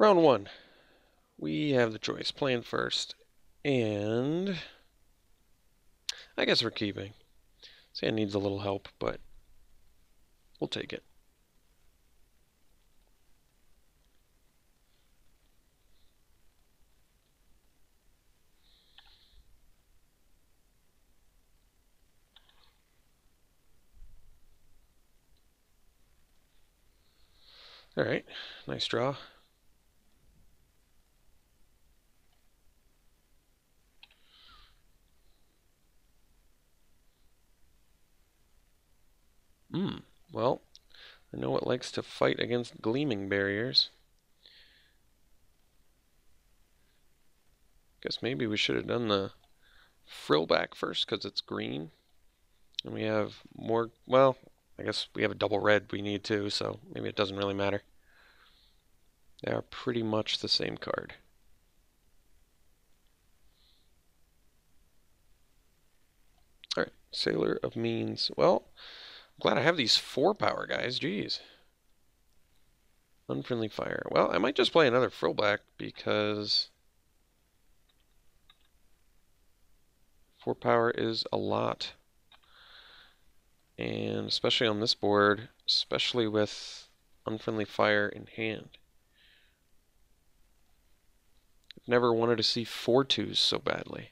Round one. We have the choice. Playing first. And I guess we're keeping. Sand needs a little help, but we'll take it. Alright, nice draw. Well, I know it likes to fight against gleaming barriers. Guess maybe we should have done the frill back first because it's green. And we have more, well, I guess we have a double red we need to, so maybe it doesn't really matter. They are pretty much the same card. Alright, Sailor of Means. Well, I'm glad I have these 4-power guys, jeez. Unfriendly Fire. Well, I might just play another frill back because 4-power is a lot. And especially on this board, especially with Unfriendly Fire in hand. I've never wanted to see 4-2s so badly.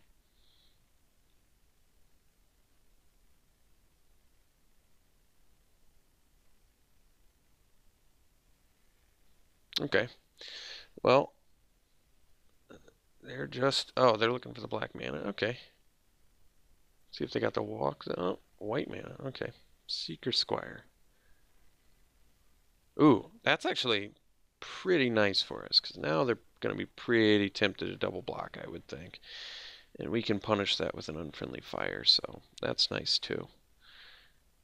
Okay. Well, they're just... Oh, they're looking for the black mana. Okay. See if they got the walk. Oh, white mana. Okay. Seeker Squire. Ooh, that's actually pretty nice for us, because now they're going to be pretty tempted to double block, I would think. And we can punish that with an Unfriendly Fire, so that's nice too.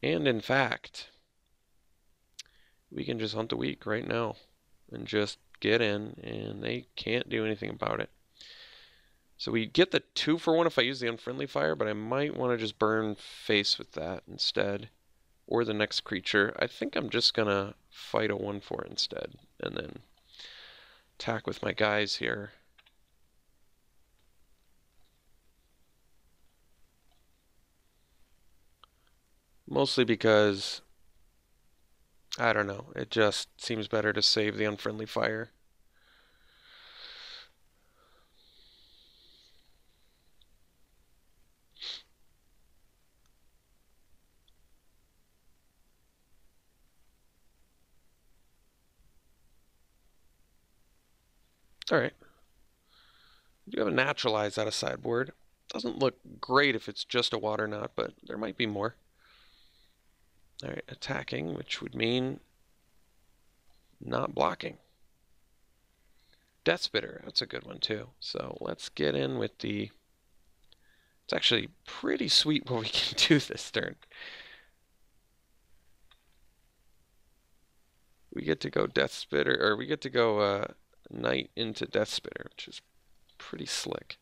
And in fact, we can just hunt the weak right now and just get in, and they can't do anything about it. So we get the 2-for-1 if I use the Unfriendly Fire, but I might want to just burn face with that instead. Or the next creature. I think I'm just going to fight a 1-4 instead, and then attack with my guys here. Mostly because, I don't know, it just seems better to save the Unfriendly Fire. Alright. We do have a Naturalize out of sideboard. Doesn't look great if it's just a Water Knot, but there might be more. Alright, attacking, which would mean not blocking. Death Spitter, that's a good one too. So let's get in with the... It's actually pretty sweet what we can do this turn. We get to go Death Spitter, or we get to go Knight into Death Spitter, which is pretty slick.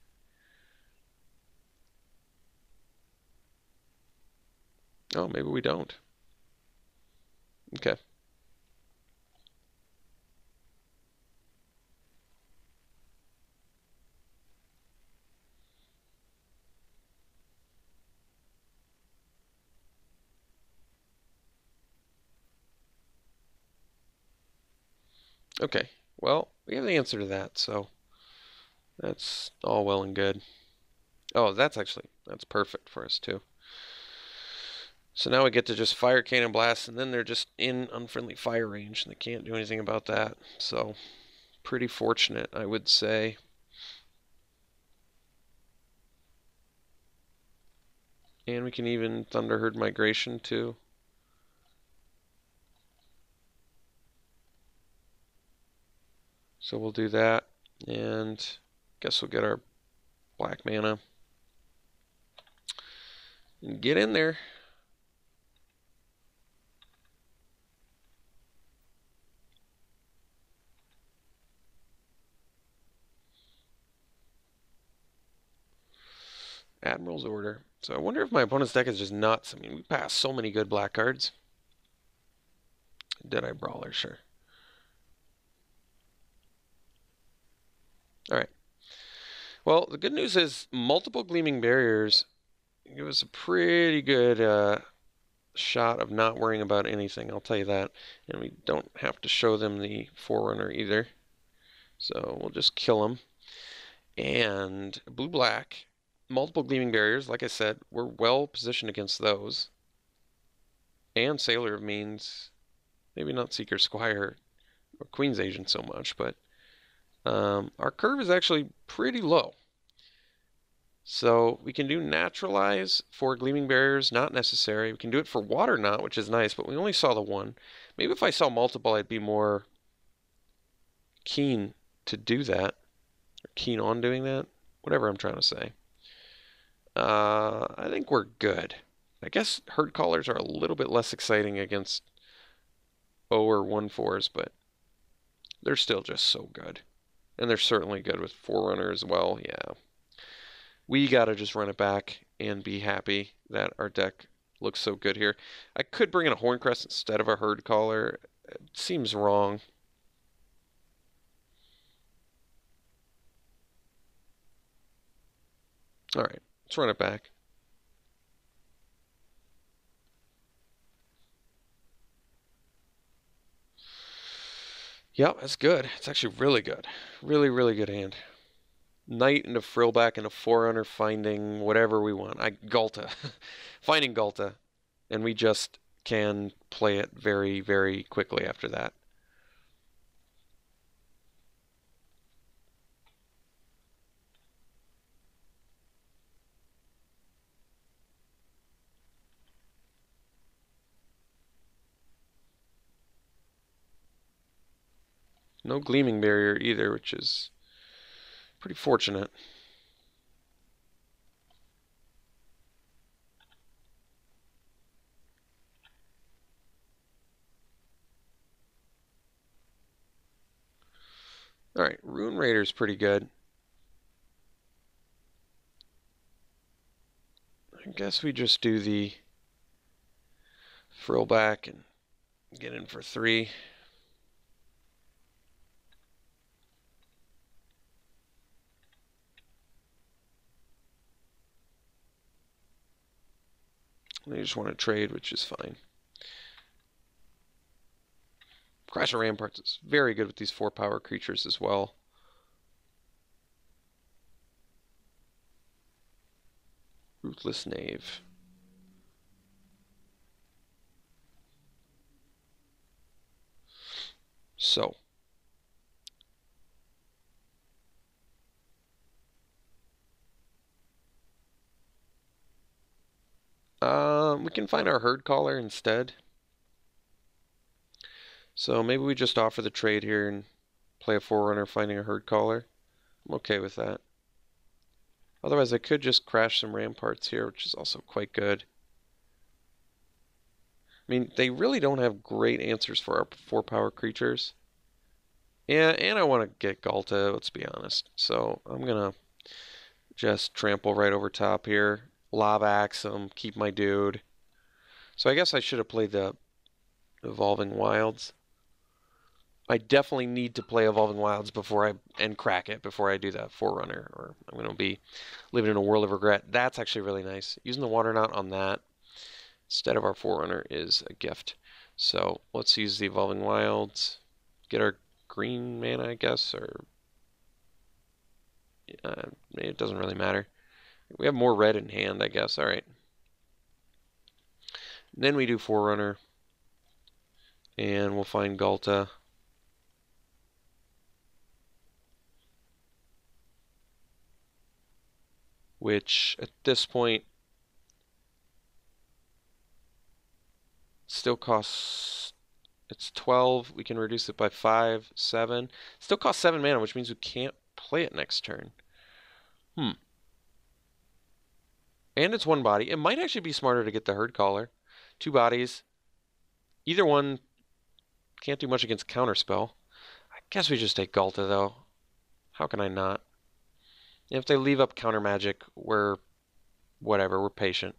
Oh, maybe we don't. Okay. Okay, well, we have the answer to that, so that's all well and good. Oh, that's perfect for us too. So now we get to just fire Cannon Blast, and then they're just in Unfriendly Fire range, and they can't do anything about that. So, pretty fortunate, I would say. And we can even Thunderherd Migration too. So we'll do that, and guess we'll get our black mana. And get in there. Admiral's Order. So I wonder if my opponent's deck is just nuts. I mean, we passed so many good black cards. Deadeye Brawler, sure. All right. Well, the good news is multiple gleaming barriers give us a pretty good shot of not worrying about anything. I'll tell you that. And we don't have to show them the Forerunner either. So we'll just kill them. And blue-black, multiple gleaming barriers. Like I said, we're well positioned against those. And Sailor means maybe not Seeker Squire or Queen's Agent so much, but our curve is actually pretty low. So we can do Naturalize for Gleaming Barriers, not necessary. We can do it for Water Knot, which is nice, but we only saw the one. Maybe if I saw multiple, I'd be more keen to do that, or keen on doing that, whatever I'm trying to say. I think we're good. I guess Herd Callers are a little bit less exciting against O or 1/4s, but they're still just so good. And they're certainly good with Forerunner as well, yeah. We gotta just run it back and be happy that our deck looks so good here. I could bring in a Horncrest instead of a Herd Caller. It seems wrong. Alright, let's run it back. Yep, that's good. It's actually really good. Really, really good hand. Knight into Frillback into Forerunner, finding whatever we want. Galta. Finding Galta. And we just can play it very, very quickly after that. No Gleaming Barrier either, which is pretty fortunate. Alright, Rune Raider's pretty good. I guess we just do the Frillback and get in for 3. They just want to trade, which is fine. Crash of Ramparts is very good with these 4-power creatures as well. Ruthless Knave. So. We can find our Herd Caller instead. So maybe we just offer the trade here and play a Forerunner finding a Herd Caller. I'm okay with that. Otherwise, I could just crash some Ramparts here, which is also quite good. I mean, they really don't have great answers for our 4-power creatures. Yeah, and I want to get Galta, let's be honest. So I'm going to just trample right over top here. Lava Axe him, keep my dude. So I guess I should have played the Evolving Wilds. I definitely need to play Evolving Wilds and crack it before I do that Forerunner, or I'm going to be living in a world of regret. That's actually really nice. Using the Water Knot on that instead of our Forerunner is a gift. So let's use the Evolving Wilds. Get our green mana, I guess, or it doesn't really matter. We have more red in hand, I guess. All right. Then we do Forerunner, and we'll find Galta. Which at this point still costs, it's 12. We can reduce it by 5, 7. Still costs 7 mana, which means we can't play it next turn. And it's 1 body. It might actually be smarter to get the Herd Caller. 2 bodies. Either one can't do much against Counterspell. I guess we just take Galta, though. How can I not? If they leave up Counter Magic, we're patient.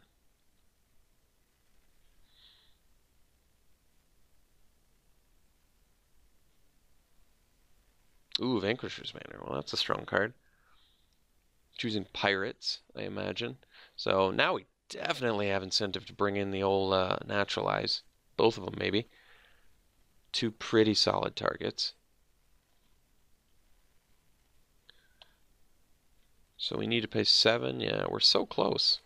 Ooh, Vanquisher's Banner. Well, that's a strong card. Choosing Pirates, I imagine. So now we definitely have incentive to bring in the old Naturalize. Both of them, maybe. Two pretty solid targets. So we need to pay 7. Yeah, we're so close.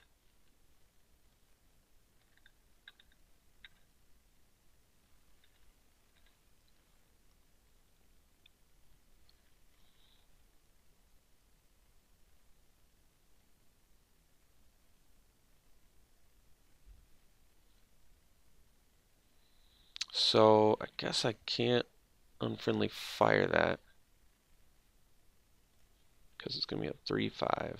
So I guess I can't unfriendly fire that because it's going to be a 3/5.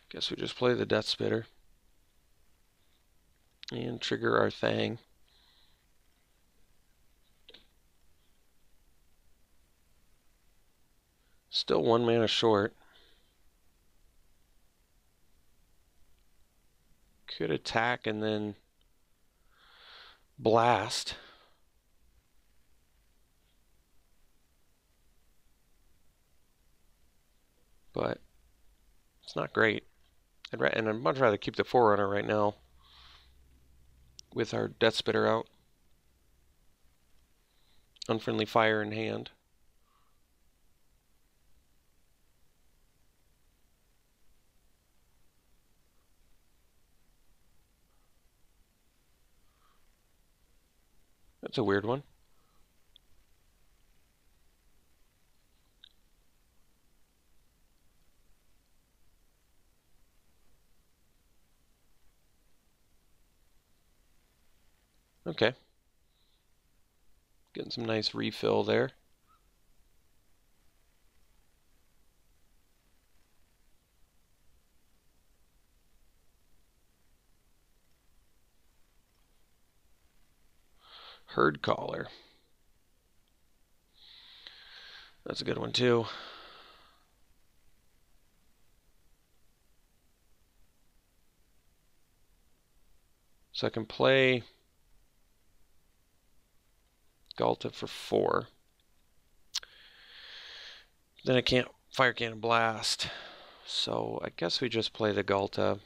Guess we just play the Death Spitter and trigger our Thang. Still 1 mana short. Could attack and then blast. But it's not great. And I'd much rather keep the Forerunner right now with our Death Spitter out. Unfriendly fire in hand. That's a weird one. Okay. Getting some nice refill there. Herd Caller. That's a good one too. So I can play Galta for 4. Then I can't Fire Cannon Blast. So I guess we just play the Galta.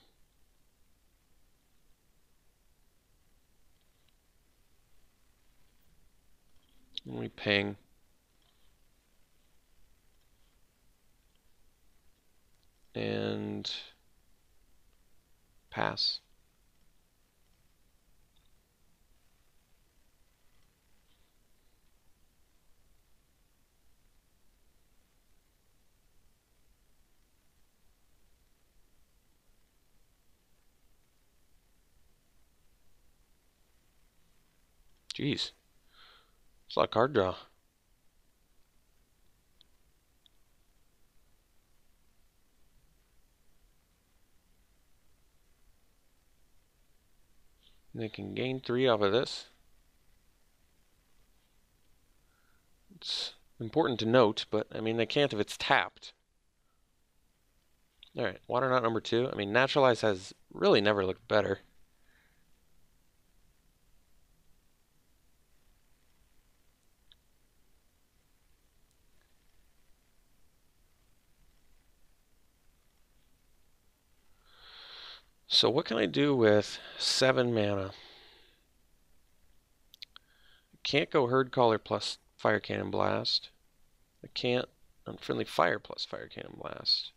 And we ping. And pass. Jeez. It's a lot of card draw. And they can gain 3 off of this. It's important to note, but I mean, they can't if it's tapped. Alright, Water Knot number 2. I mean, Naturalize has really never looked better. So what can I do with 7 mana? I can't go Herd Caller plus Fire Cannon Blast. I can't Unfriendly Fire plus Fire Cannon Blast.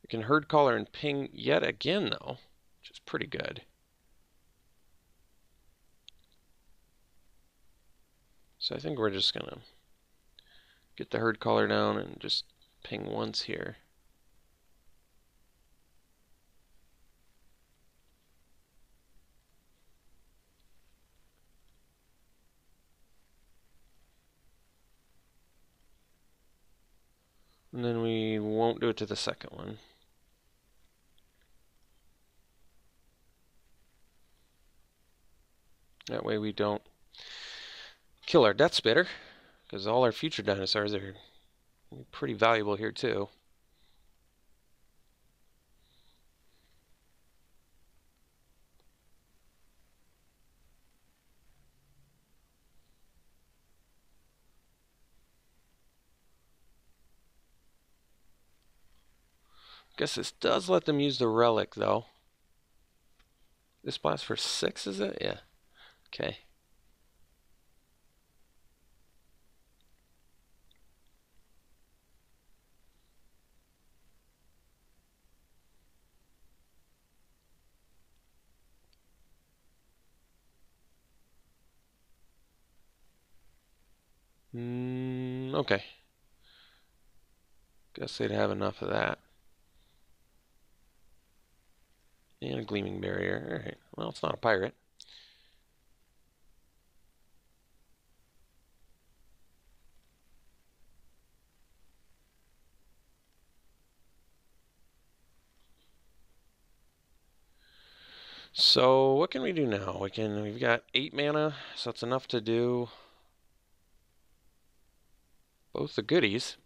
I can Herd Caller and ping yet again, though, which is pretty good. So I think we're just going to get the Herd Caller down and just ping once here. And then we won't do it to the second one. That way we don't kill our Death Spitter, because all our future dinosaurs are pretty valuable here too. Guess this does let them use the relic though. This blasts for 6, is it? Yeah. Okay. Okay. Guess they'd have enough of that. And a gleaming barrier. Alright. Well, it's not a pirate. So what can we do now? We've got 8 mana, so it's enough to do both the goodies.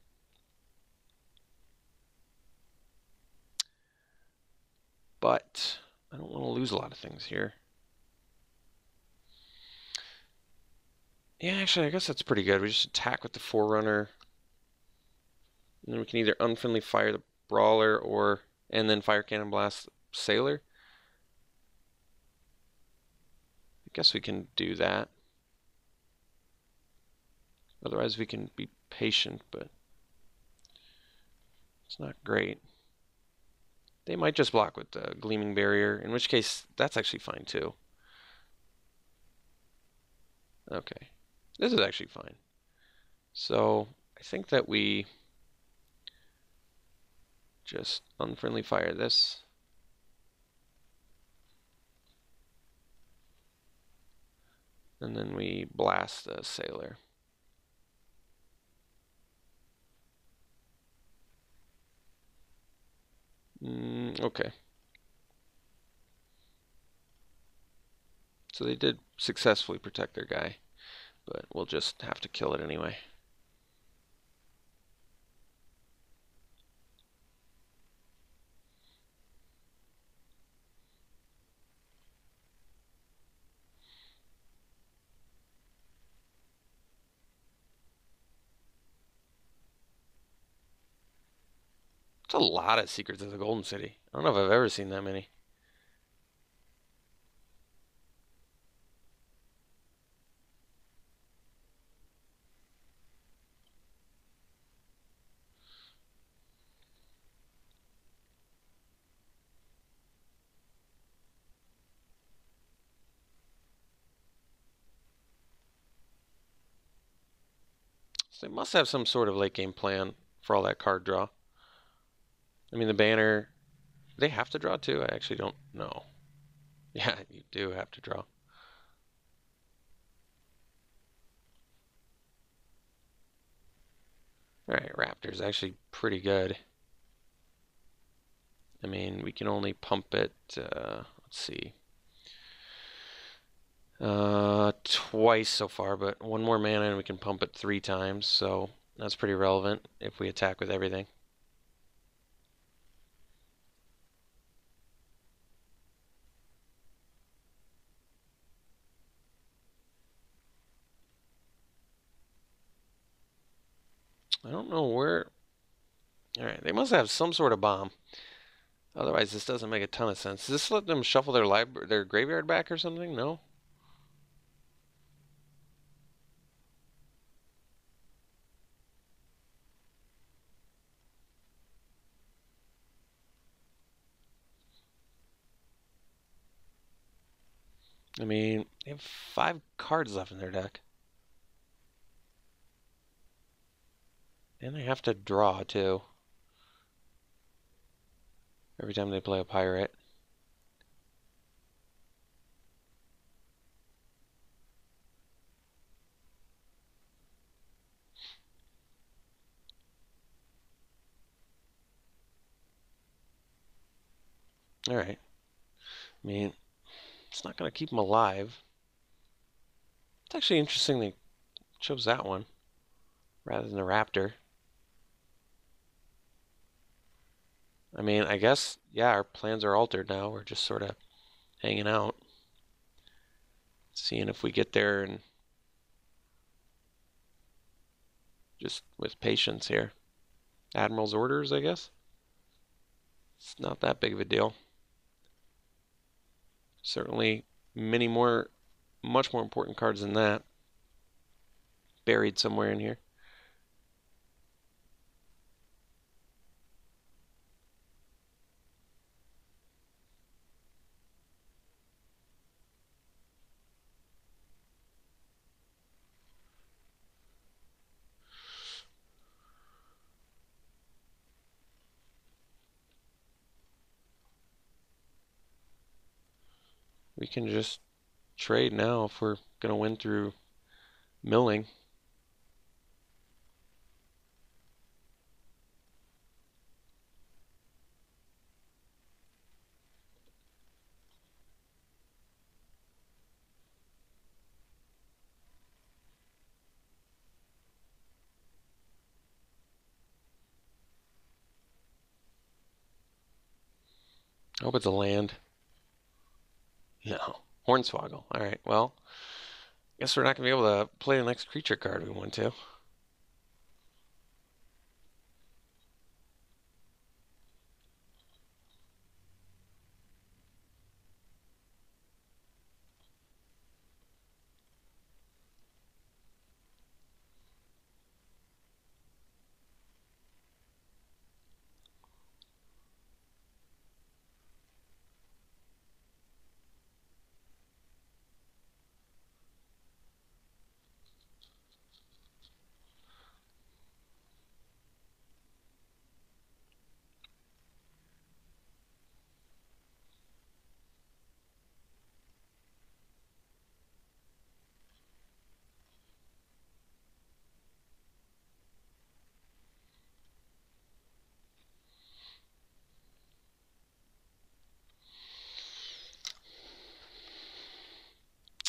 But I don't want to lose a lot of things here. Yeah, actually, I guess that's pretty good. We just attack with the Forerunner. And then we can either unfriendly fire the Brawler and then Fire Cannon Blast Sailor. I guess we can do that. Otherwise, we can be patient, but it's not great. They might just block with the Gleaming Barrier, in which case that's actually fine too. Okay, this is actually fine. So I think that we just unfriendly fire this. And then we blast the Sailor. Okay. So they did successfully protect their guy, but we'll just have to kill it anyway. It's a lot of Secrets of the Golden City. I don't know if I've ever seen that many. So they must have some sort of late game plan for all that card draw. I mean, the banner, they have to draw too? I actually don't know. Yeah, you do have to draw. Alright, Raptor's actually pretty good. I mean, we can only pump it, let's see, twice so far, but one more mana and we can pump it 3 times, so that's pretty relevant if we attack with everything. I don't know where. Alright, they must have some sort of bomb. Otherwise, this doesn't make a ton of sense. Does this let them shuffle their graveyard back or something? No? I mean, they have 5 cards left in their deck. And they have to draw, too. Every time they play a pirate. Alright. I mean, it's not going to keep them alive. It's actually interesting they chose that one rather than the raptor. I mean, I guess, yeah, our plans are altered now. We're just sort of hanging out, seeing if we get there and just with patience here. Admiral's orders, I guess. It's not that big of a deal. Certainly many more, much more important cards than that buried somewhere in here. We can just trade now if we're going to win through milling. I hope it's a land. No. Hornswoggle. All right, well, guess we're not going to be able to play the next creature card we want to.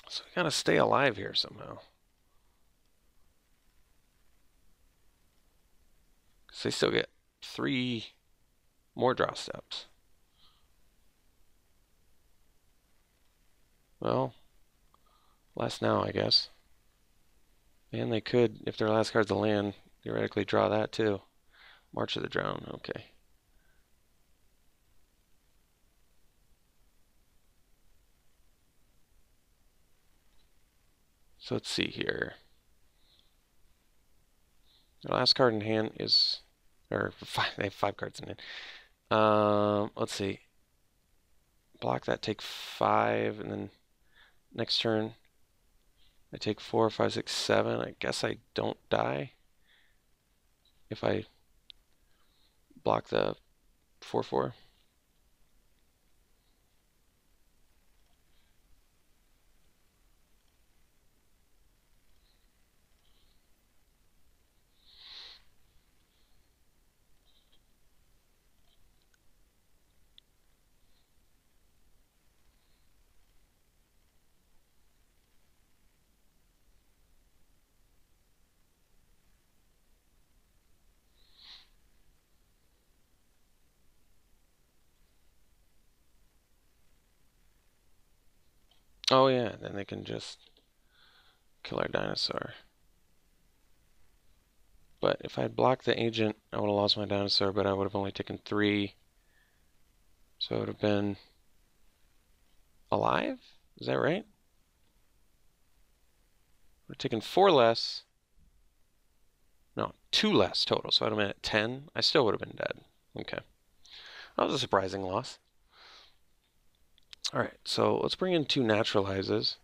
So we got to stay alive here somehow. Because they still get 3 more draw steps. Well, last now, I guess. And they could, if their last card's a land, theoretically draw that too. March of the Drown, okay. So let's see here. Their last card in hand is, or they have 5 cards in hand. Let's see. Block that, take 5, and then next turn I take 4, 5, 6, 7. I guess I don't die if I block the 4/4. Oh yeah, then they can just kill our dinosaur. But if I had blocked the agent, I would have lost my dinosaur, but I would have only taken 3. So it would have been alive? Is that right? Would have taken 4 less. No, 2 less total. So I'd have been at 10. I still would have been dead. Okay. That was a surprising loss. Alright, so let's bring in 2 naturalizes.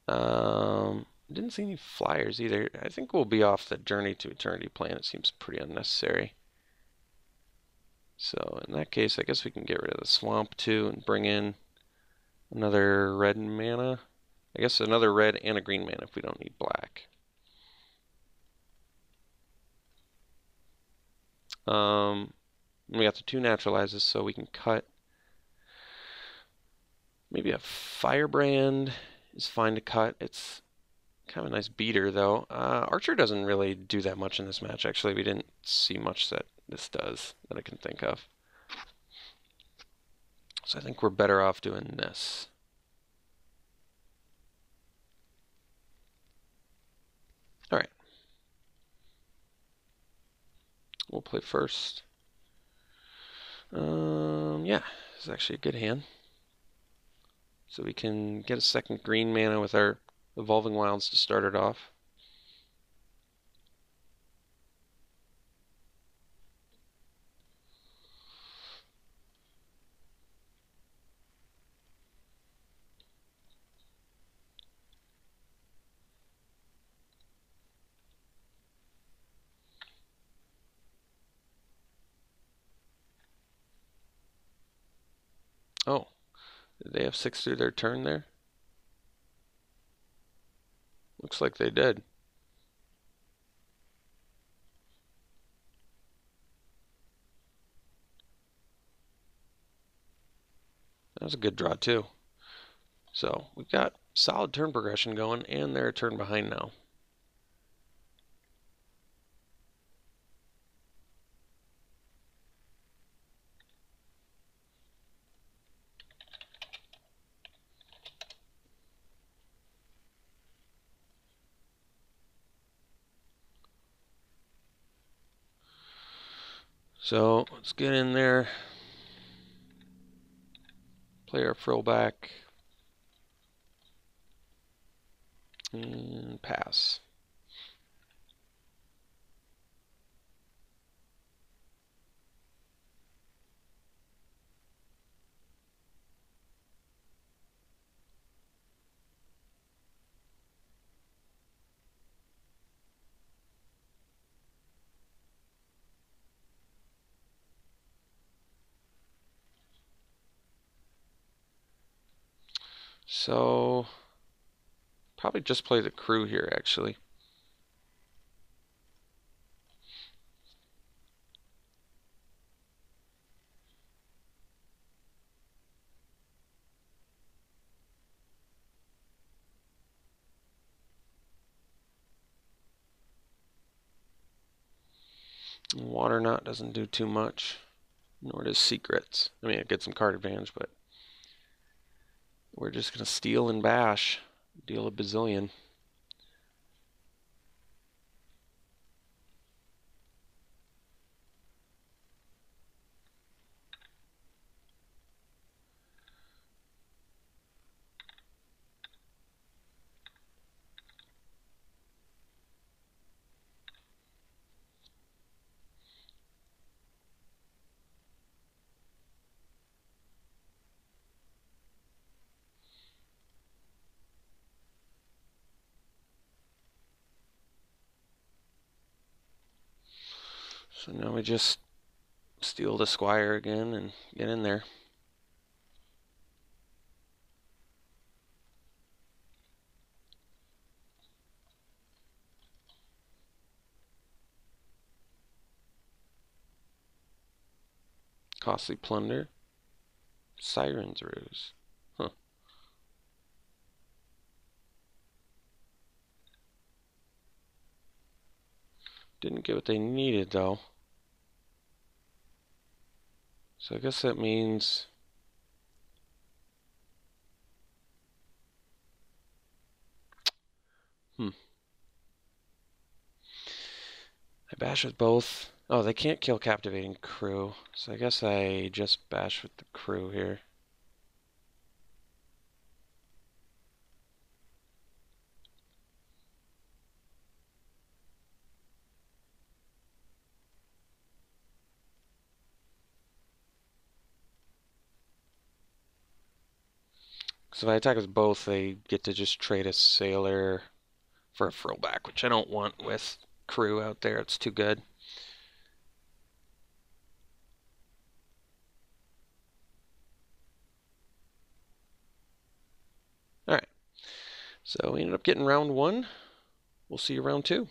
Didn't see any flyers either. I think we'll be off the Journey to Eternity plan. It seems pretty unnecessary. So in that case, I guess we can get rid of the swamp too and bring in another red mana. I guess another red and a green mana if we don't need black. We got the 2 naturalizes, so we can cut Maybe a firebrand is fine to cut. It's kind of a nice beater, though. Archer doesn't really do that much in this match. Actually, we didn't see much that this does that I can think of. So I think we're better off doing this. All right. We'll play first. Yeah, this is actually a good hand. So we can get a second green mana with our Evolving Wilds to start it off. Oh, did they have 6 through their turn there? Looks like they did. That was a good draw too. So we've got solid turn progression going, and they're a turn behind now. So let's get in there, play our frill back, and pass. So probably just play the crew here, actually. Water Knot doesn't do too much, nor does Secrets. I mean, it gets some card advantage, but we're just going to steal and bash, deal a bazillion. So now we just steal the Squire again and get in there. Costly Plunder. Siren's Ruse. Huh. Didn't get what they needed, though. So I guess that means... I bash with both. Oh, they can't kill Captivating Crew. So I guess I just bash with the crew here. So if I attack with both, they get to just trade a Sailor for a Frillback, which I don't want with crew out there. It's too good. Alright, so we ended up getting round 1. We'll see you round 2.